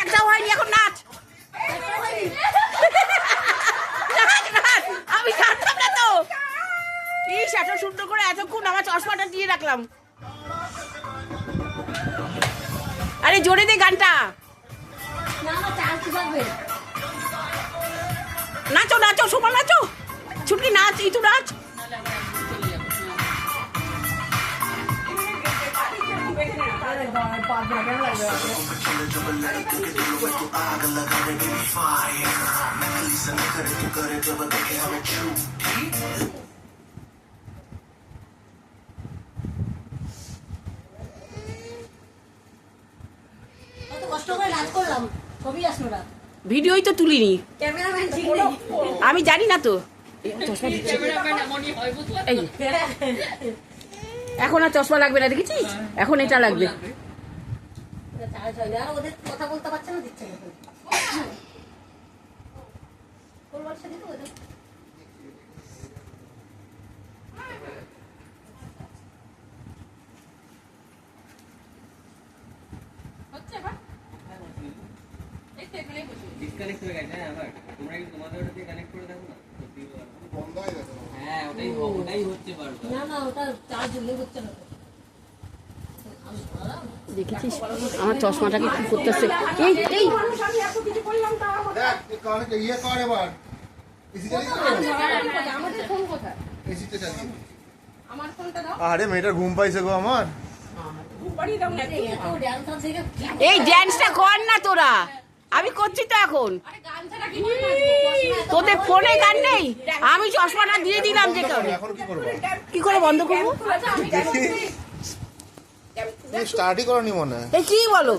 একটাও হয়নি, এখন নাচ। আমি জানতাম না তো। ইস, এত সুন্দর করে এতক্ষণ আমার চশমাটা দিয়ে রাখলাম। আরে জোরে দে গানটা। নাচো নাচো, সোমা নাচো। ছুটকি নাচ, ইতু নাচ। ভিডিওই তো তুলিনি, আমি জানি না তো। এখন আর চশমা লাগবে না, দেখেছিস? এখন এটা লাগবে। কথা বলতে পারছে না, দিচ্ছে ডিসকানেক্ট হয়ে গেছে। আবার তোমরা কি তোমাদের ওটা দিয়ে কানেক্ট করে দেখো না, বন্ধ হয়ে গেছে। হ্যাঁ, ওটাই হচ্ছে পারবে না না, ওটা চার্জ হলে হচ্ছে না। দেখেছিস আমার চশমাটাকে কি করতেছে? এই এই দেখ কানে ইয়ে কর এবার। আমাদের ফোন কোথায়? এসিতে চালিয়ে। আমার ফোনটা দাও। আরে মেয়েটা ঘুম পাইছে গো আমার। এই ড্যান্সটা কর না তোরা, আমি করছি তো এখন। তোদের ফোনে গান নেই, আমি চশমাটা দিয়ে দিলাম যে কারণে। এখন কি করব? কি করে বন্ধ করবো? দেখি স্টার্টই করনি মনে হয়। এই কি বলো?